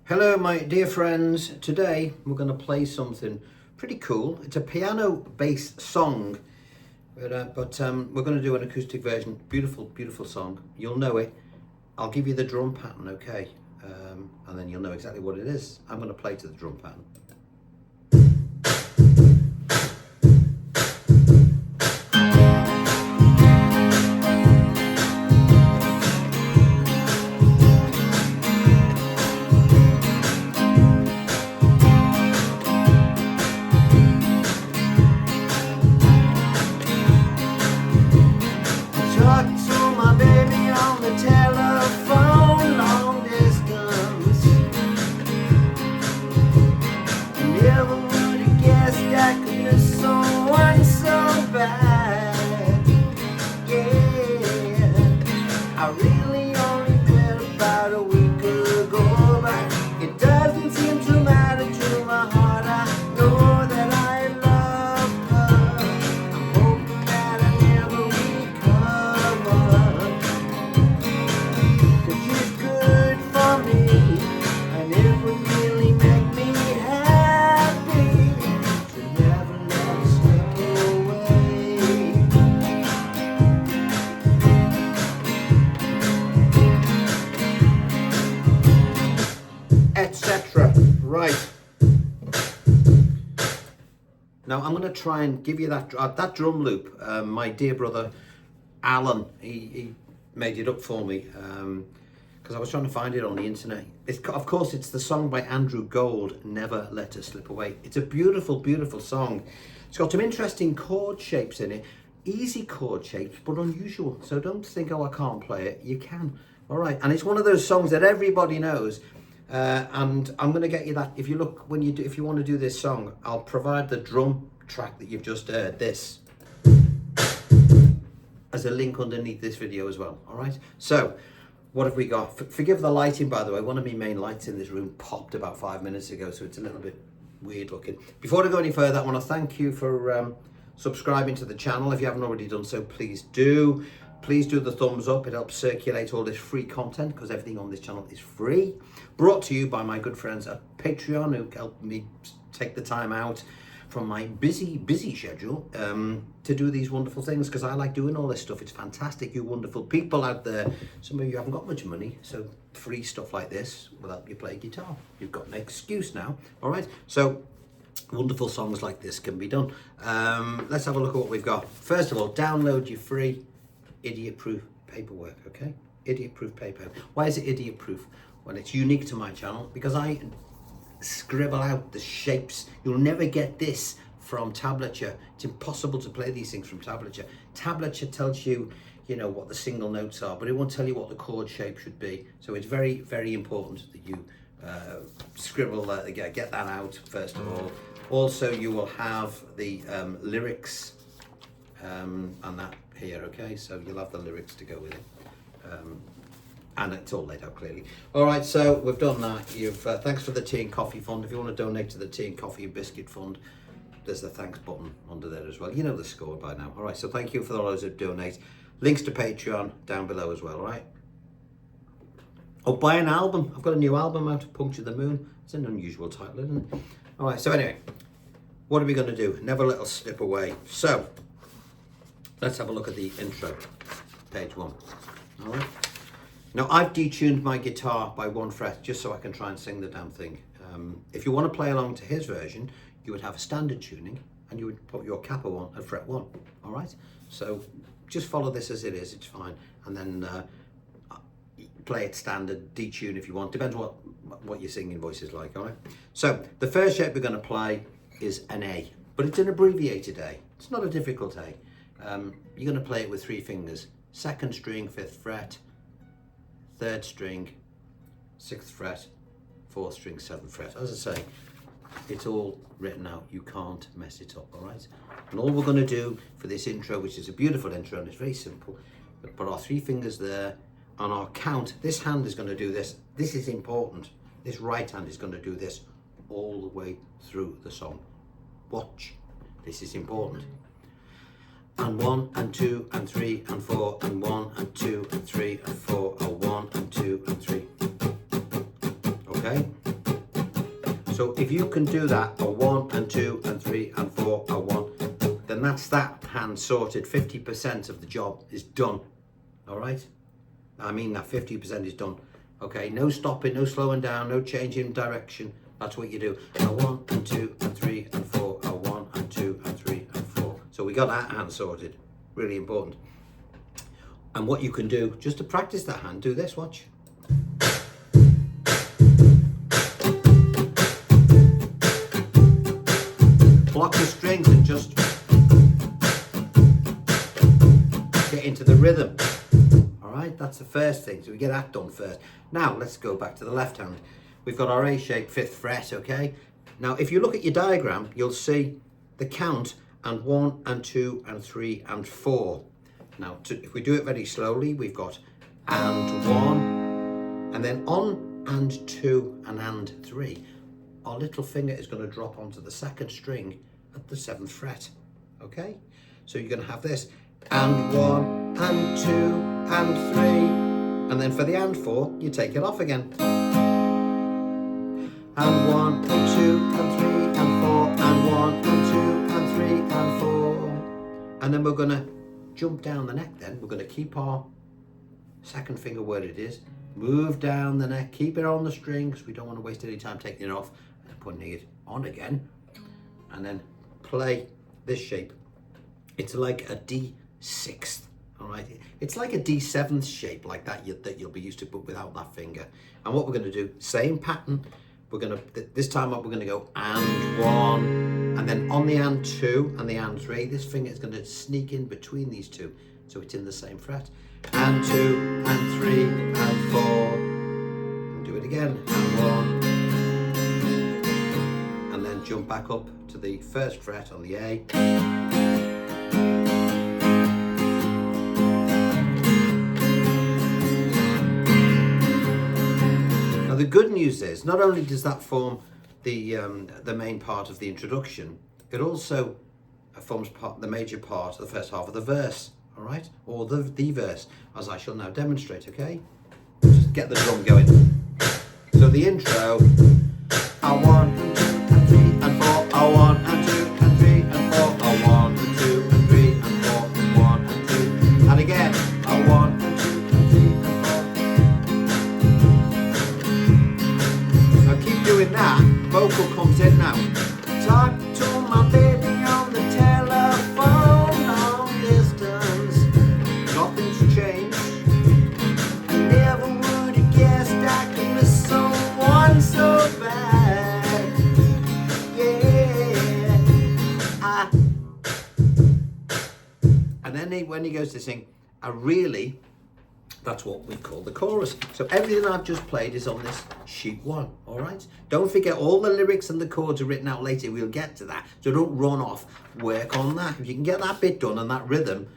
Hello my dear friends, today we're going to play something pretty cool. It's a piano based song, but we're going to do an acoustic version. Beautiful song. You'll know it. I'll give you the drum pattern, okay? And then you'll know exactly what it is. I'm going to play to the drum pattern. Talking to my baby on the telephone, long distance. Never would have guessed I could miss someone so bad. Yeah, I really only met about a week ago, but it doesn't seem to matter to my heart. I know that I love her. I'm hoping that I never recover. 'Cause she's good for me, and it would really make me happy to never let her slip away. Etc. Right. Now I'm going to try and give you that drum loop. My dear brother Alan, he made it up for me because I was trying to find it on the internet. Of course, it's the song by Andrew Gold, Never Let Her Slip Away. It's a beautiful song. It's got some interesting chord shapes in it. Easy chord shapes, but unusual. So don't think, oh, I can't play it. You can. All right. And it's one of those songs that everybody knows. And I'm going to get you that. If you look, if you want to do this song, I'll provide the drum track that you've just heard, this, as a link underneath this video as well. All right. So what have we got? Forgive the lighting, by the way. One of my main lights in this room popped about 5 minutes ago, so it's a little bit weird looking. Before I go any further, I want to thank you for subscribing to the channel. If you haven't already done so, please do. Please do the thumbs up. It helps circulate all this free content because everything on this channel is free. Brought to you by my good friends at Patreon, who helped me take the time out from my busy schedule to do these wonderful things, because I like doing all this stuff. It's fantastic. You wonderful people out there. Some of you haven't got much money, so free stuff like this will help you play guitar. You've got an excuse now. All right. So wonderful songs like this can be done. Let's have a look at what we've got. First of all, download your free idiot-proof paperwork, okay? Idiot-proof paper. Why is it idiot-proof? Well, it's unique to my channel because I scribble out the shapes. You'll never get this from tablature. It's impossible to play these things from tablature. Tablature tells you, what the single notes are, but it won't tell you what the chord shape should be. So it's very important that you scribble that, get that out first of all. Also, you will have the lyrics and that here, okay? So you'll have the lyrics to go with it. And it's all laid out clearly. All right, so we've done that. Thanks for the tea and coffee fund. If you want to donate to the tea and coffee and biscuit fund, there's the thanks button under there as well. You know the score by now. All right, so thank you for those who donate. Links to Patreon down below as well, all right? Oh, buy an album. I've got a new album out, Puncture the Moon. It's an unusual title, isn't it? All right, so anyway, what are we going to do? Never let us slip away. So let's have a look at the intro, page 1. All right. Now, I've detuned my guitar by 1 fret just so I can try and sing the damn thing. If you want to play along to his version, you would have a standard tuning and you would put your capo on at fret 1. All right. So just follow this as it is. It's fine. And then play it standard, detune if you want. Depends what your singing voice is like. All right. So the first shape we're going to play is an A, but it's an abbreviated A. It's not a difficult A. You're going to play it with 3 fingers. 2nd string, 5th fret. 3rd string, 6th fret, 4th string, 7th fret. As I say, it's all written out. You can't mess it up, all right? And all we're going to do for this intro, which is a beautiful intro and it's very simple, but put our 3 fingers there on our count. This hand is going to do this. This is important. This right hand is going to do this all the way through the song. Watch. This is important. And 1 and 2 and 3 and 4 and 1 and 2 and 3 and 4 and 1 and 2 and 3. Okay? So if you can do that, a 1 and 2 and 3 and 4 and 1, then that's that hand sorted. 50% of the job is done. All right? I mean that 50% is done. Okay, no stopping, no slowing down, no changing direction. That's what you do. A 1 and 2 and 3 and 4, a 1 and 2 and 3 and 4. So we got that hand sorted. Really important. And what you can do, just to practice that hand, do this, watch. Block the strings and just get into the rhythm. All right, that's the first thing. So we get that done first. Now let's go back to the left hand. We've got our A shape 5th fret, okay? Now if you look at your diagram, you'll see the count and 1 and 2 and 3 and 4. Now if we do it very slowly, we've got and 1, and then on and 2 and 3. Our little finger is going to drop onto the 2nd string at the 7th fret, okay? So you're going to have this, and 1, and 2, and 3, and then for the and 4, you take it off again. And 1, and 2, and 3, and 4, and 1, and 2, and 3, and 4. And then we're going to jump down the neck then. We're going to keep our 2nd finger where it is, move down the neck, keep it on the string, because we don't want to waste any time taking it off and putting it on again. And then play this shape. It's like a D6th, all right? It's like a D7th shape like that that you'll be used to, but without that finger. And what we're going to do, same pattern. We're going to, this time up, we're going to go and 1, and then on the and 2 and the and 3, this finger is going to sneak in between these two, so it's in the same fret. And 2, and 3, and 4. And do it again, and 1. And then jump back up to the 1st fret on the A. Now the good news is, not only does that form the main part of the introduction, it also forms the major part of the first half of the verse, all right? Or the verse, as I shall now demonstrate, okay? Just get the drum going. So the intro, I 1 and 2 and 3 and 4, I 1 and 2 and 3 and 4, I 1 and 2 and 3 and 4, and 1 and 2, and again, I 1 and 2 and 3 and 4. Now keep doing that, vocal comes in now. Talk to my baby on the telephone, long distance, nothing's changed. I never would have guessed I could miss someone so bad. Yeah, and then when he goes to sing, I really, that's what we call the chorus. So everything I've just played is on this sheet 1, all right? Don't forget all the lyrics and the chords are written out later. We'll get to that. So don't run off. Work on that. If you can get that bit done and that rhythm,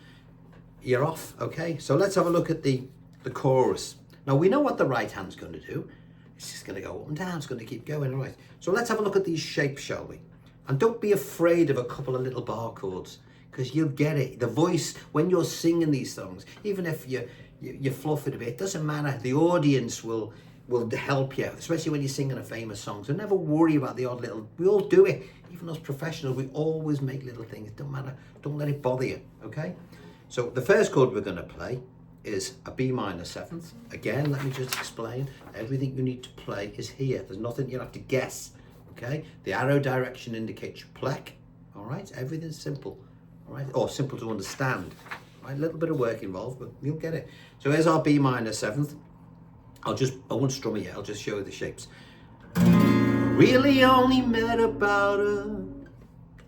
you're off, okay? So let's have a look at the chorus. Now we know what the right hand's going to do. It's just going to go up and down. It's going to keep going, all right? So let's have a look at these shapes, shall we? And don't be afraid of a couple of little bar chords, because you'll get it. The voice, when you're singing these songs, even if you fluff it a bit, it doesn't matter. The audience will help you, especially when you're singing a famous song. So never worry about the odd little, we all do it. Even us professionals, we always make little things. It don't matter. Don't let it bother you, okay? So the first chord we're going to play is a B minor 7th. Again, let me just explain. Everything you need to play is here. There's nothing you have to guess, okay? The arrow direction indicates your plec, all right? Everything's simple, all right? Or simple to understand. Right, a little bit of work involved, but you'll get it. So here's our B minor 7th. I won't strum it yet, I'll just show you the shapes. Really only met about a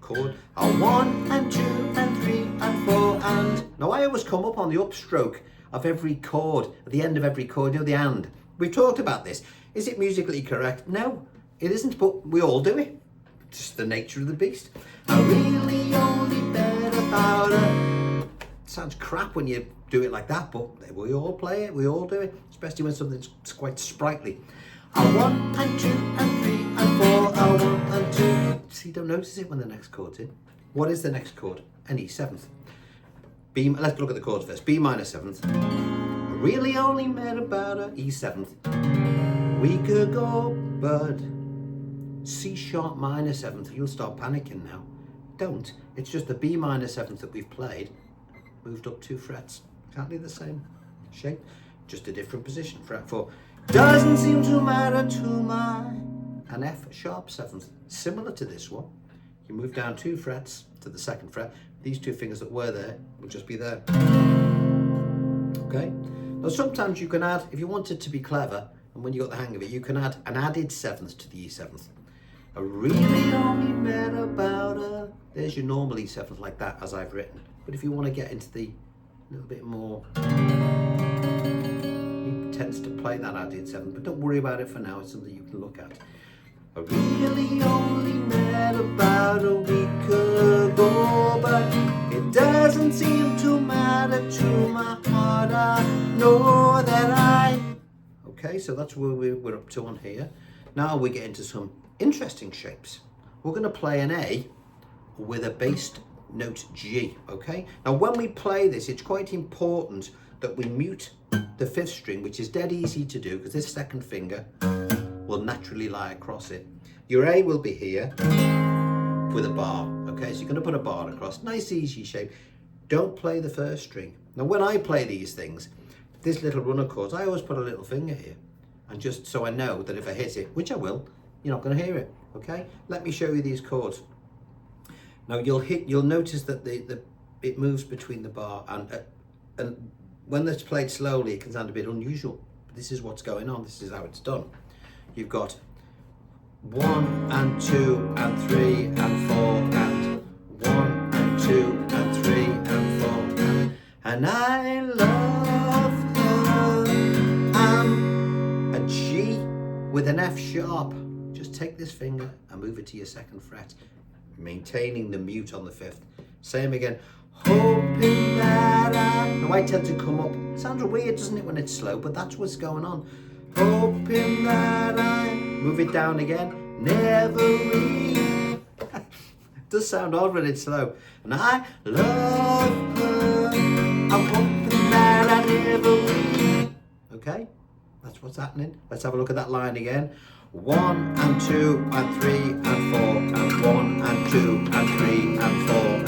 chord, a 1 and 2 and 3 and 4 and. Now I always come up on the upstroke of every chord, at the end of every chord, you know, the and. We've talked about this. Is it musically correct? No, it isn't, but we all do it. It's just the nature of the beast. I really only met about a. Sounds crap when you do it like that, but we all play it, we all do it, especially when something's quite sprightly. A 1 and 2 and 3 and 4, a 1 and 2. See, don't notice it when the next chord's in. What is the next chord? An E7th. Let's look at the chords first. B minor 7th. I really only met about a E7th. Week ago, bud. C sharp minor 7th, you'll start panicking now. Don't. It's just the B minor 7th that we've played, moved up 2 frets. Exactly the same shape, just a different position. Fret 4. Doesn't seem to matter to my... An F sharp 7th, similar to this one. You move down 2 frets to the 2nd fret. These 2 fingers that were there will just be there. Okay? Now sometimes you can add, if you wanted to be clever, and when you got the hang of it, you can add an added 7th to the E7th. I really only met about a... There's your normal E7th like that, as I've written. But if you want to get into the little bit more... He tends to play that added 7th, but don't worry about it for now. It's something you can look at. I really only met about a week ago, but it doesn't seem to matter to my heart. I know that I... Okay, so that's where we're up to on here. Now we get into some interesting shapes. We're going to play an A with a bass note G, okay? Now when we play this, it's quite important that we mute the 5th string, which is dead easy to do because this 2nd finger will naturally lie across it. Your A will be here with a bar, okay? So you're going to put a bar across, nice easy shape. Don't play the 1st string. Now when I play these things, this little runner chords, I always put a little finger here, and just so I know that if I hit it, which I will, you're not going to hear it, okay? Let me show you these chords. Now you'll notice that it moves between the bar and when it's played slowly, it can sound a bit unusual. But this is what's going on. This is how it's done. You've got 1 and 2 and 3 and 4 and 1 and 2 and 3 and 4 and I love her. A G with an F sharp. Just take this finger and move it to your 2nd fret, maintaining the mute on the 5th. Same again. Hoping that Now I tend to come up. Sounds weird, doesn't it, when it's slow? But that's what's going on. Hoping that I move it down again. Never read. Does sound odd when it's slow. And I love her. I'm hoping that I never read. Okay, that's what's happening. Let's have a look at that line again. 1 and 2 and 3 and 4 and 1 and 2 and 3 and 4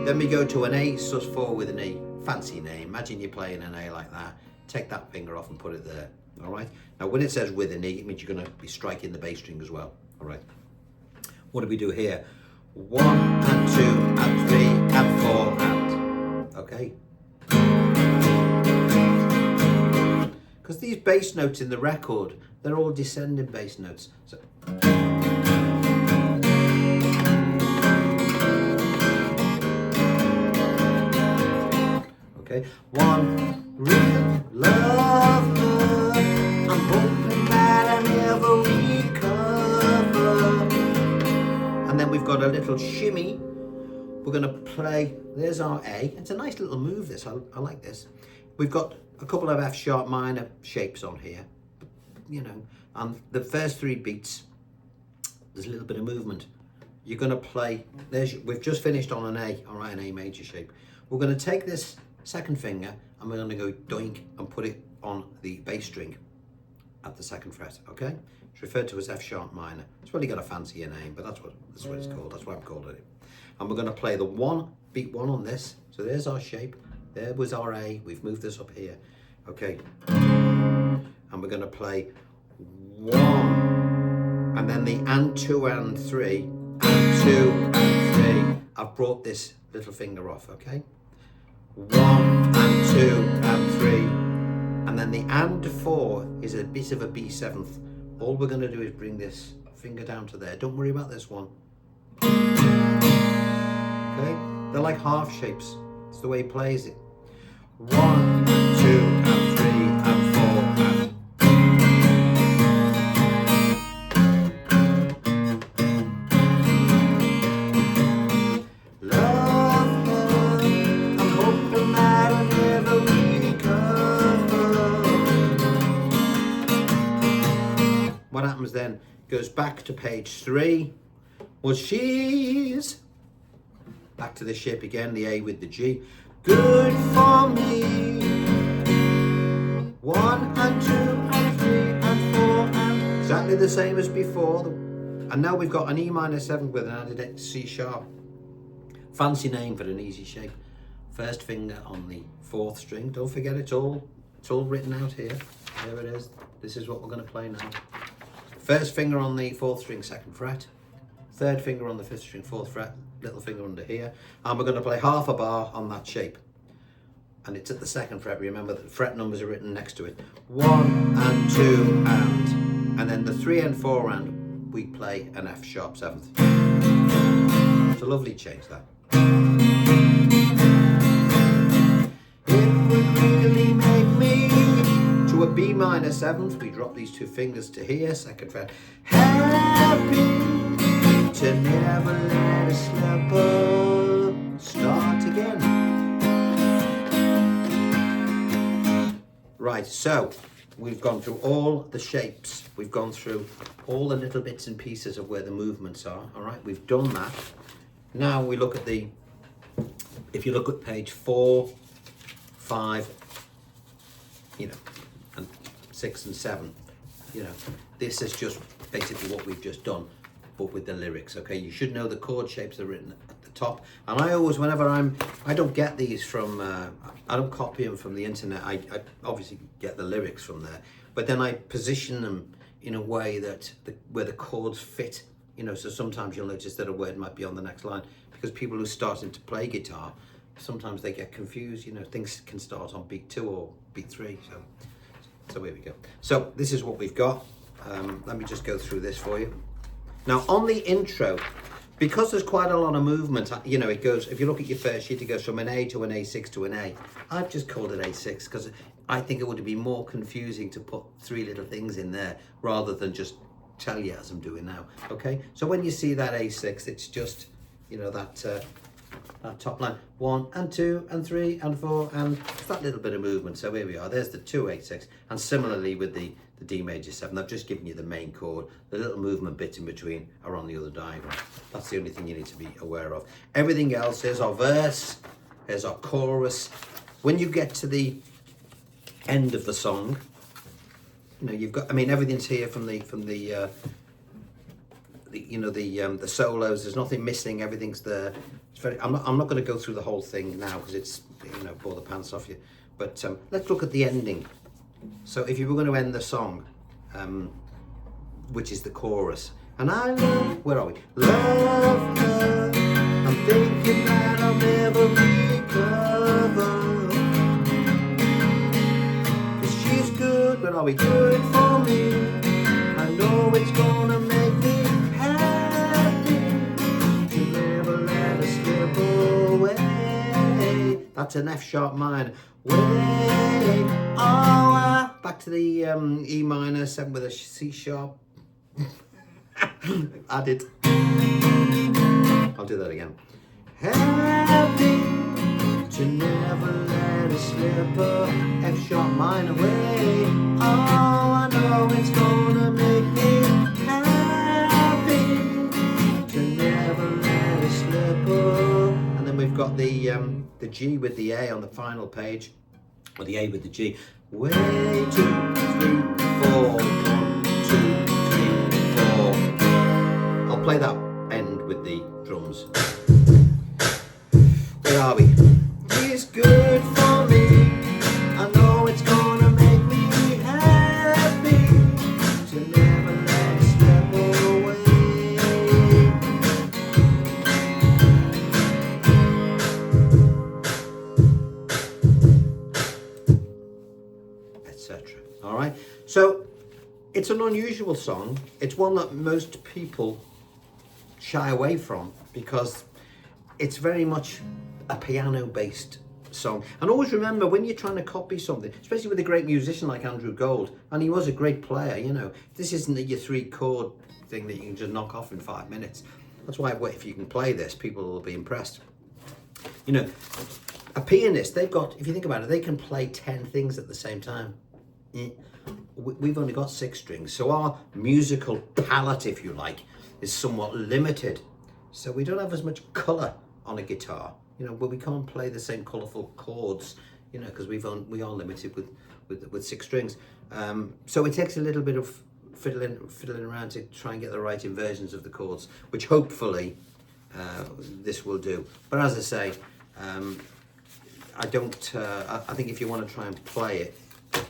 and then we go to an A sus4 with an E. Fancy name. Imagine you're playing an A like that. Take that finger off and put it there. All right. Now when it says with an E, it means you're going to be striking the bass string as well. All right. What do we do here? 1 and 2 and 3 and 4 and. Okay. Because these bass notes in the record, they're all descending bass notes. So. Okay. 1, real love her. I'm hoping that I never recover. And then we've got a little shimmy. We're going to play, there's our A. It's a nice little move, this. I like this. We've got a couple of F sharp minor shapes on here. You know, and the first 3 beats, there's a little bit of movement. You're going to play, we've just finished on an A, all right, an A major shape. We're going to take this 2nd finger and we're going to go doink and put it on the bass string at the 2nd fret, okay? It's referred to as F sharp minor. It's really got a fancier name, but that's what it's called. That's why I'm calling it. And we're going to play the 1, beat 1 on this. So there's our shape. There was our A. We've moved this up here, okay? And we're going to play 1, and then the and 2 and 3, and 2 and 3. I've brought this little finger off, okay? 1 and 2 and 3, and then the and 4 is a bit of a B7th. All we're going to do is bring this finger down to there. Don't worry about this one. Okay? They're like half shapes. It's the way he plays it. 1 and 2 and 3 and 4 and. What happens then goes back to page 3. Well, she's back to the shape again, the A with the G. Good for me. 1 and 2 and 3 and 4 and exactly the same as before. And now we've got an E minor 7 with an added C sharp. Fancy name for an easy shape. First finger on the 4th string. Don't forget it's all written out here. There it is. This is what we're going to play now. First finger on the 4th string, 2nd fret. 3rd finger on the 5th string, 4th fret. Little finger under here. And we're going to play half a bar on that shape. And it's at the 2nd fret. Remember that fret numbers are written next to it. 1 and 2 and then the 3 and 4 and we play an F sharp 7th. It's a lovely change that. It would really make me to a B minor 7th. We drop these 2 fingers to here, 2nd fret. Happy to never let it slip up. Start again. Right, so we've gone through all the shapes. We've gone through all the little bits and pieces of where the movements are. All right, we've done that. Now we look at if you look at page 4, 5, and 6 and 7, this is just basically what we've just done, but with the lyrics. Okay, you should know the chord shapes are written at the top. And I always, whenever I don't get these from, I don't copy them from the internet. I obviously get the lyrics from there, but then I position them in a way that where the chords fit. So sometimes you'll notice that a word might be on the next line because people who are starting to play guitar, sometimes they get confused. Things can start on beat 2 or beat 3. So here we go. So this is what we've got. Let me just go through this for you. Now on the intro, because there's quite a lot of movement, it goes, if you look at your first sheet, it goes from an A to an A6 to an A. I've just called it A6 because I think it would be more confusing to put 3 little things in there rather than just tell you as I'm doing now. Okay, so when you see that A6, it's just, that top line, 1 and 2 and 3 and 4, and that little bit of movement. So here we are, there's the 2 A6, and similarly with the D major 7, I've just given you the main chord. The little movement bits in between are on the other diagram. That's the only thing you need to be aware of. Everything else, here's our verse, here's our chorus. When you get to the end of the song, you've got, everything's here from the solos. There's nothing missing. Everything's there. It's very. I'm not going to go through the whole thing now because it's bore the pants off you. But let's look at the ending. So if you were going to end the song, which is the chorus, and I love, where are we? Love her. I'm thinking that I'll never recover. 'Cause she's good, but are we good for me? I know it's gonna make me happy to never let her slip away. That's an F sharp minor. Way, back to the E minor 7 with a C sharp. Added. I'll do that again. Happy to never let it slip up. F sharp minor way. Oh, I know it's gonna make me happy to never let it slip up. And then we've got the G with the A on the final page, or the A with the G. Way, 2, 3, 4, 1, 2, 3, 4. I'll play that end with the drums. Where are we? He's good for me. I know it's gonna make me happy to never let it slip away. Etc. All right. So it's an unusual song. It's one that most people shy away from because it's very much a piano-based song. And always remember, when you're trying to copy something, especially with a great musician like Andrew Gold, and he was a great player, this isn't your 3-chord thing that you can just knock off in 5 minutes. That's why if you can play this, people will be impressed. A pianist, they've got, if you think about it, they can play 10 things at the same time. We've only got 6 strings, so our musical palette, if you like, is somewhat limited. So we don't have as much colour on a guitar, but we can't play the same colourful chords, because we are limited with 6 strings. So it takes a little bit of fiddling around to try and get the right inversions of the chords, which hopefully this will do. But as I say, I don't. I think if you want to try and play it,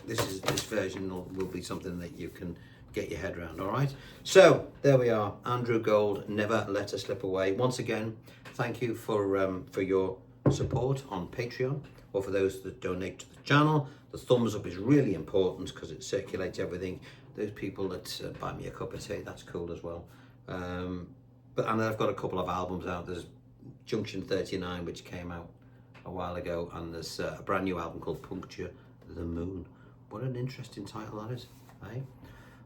this version will be something that you can get your head around. All right. So there we are. Andrew Gold, Never Let Her Slip Away. Once again, thank you for your support on Patreon, or for those that donate to the channel. The thumbs up is really important because it circulates everything. Those people that buy me a cup of tea, that's cool as well. And I've got a couple of albums out. There's Junction 39, which came out a while ago, and there's a brand new album called Puncture the Moon. What an interesting title that is, eh?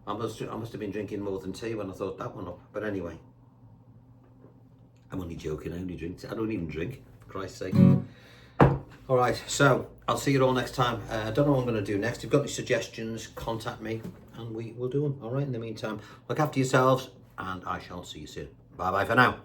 I must have been drinking more than tea when I thought that one up. But anyway, I'm only joking. I don't even drink, for Christ's sake. All right, so I'll see you all next time. I don't know what I'm going to do next. If you've got any suggestions, contact me and we will do them. All right, in the meantime, look after yourselves and I shall see you soon. Bye-bye for now.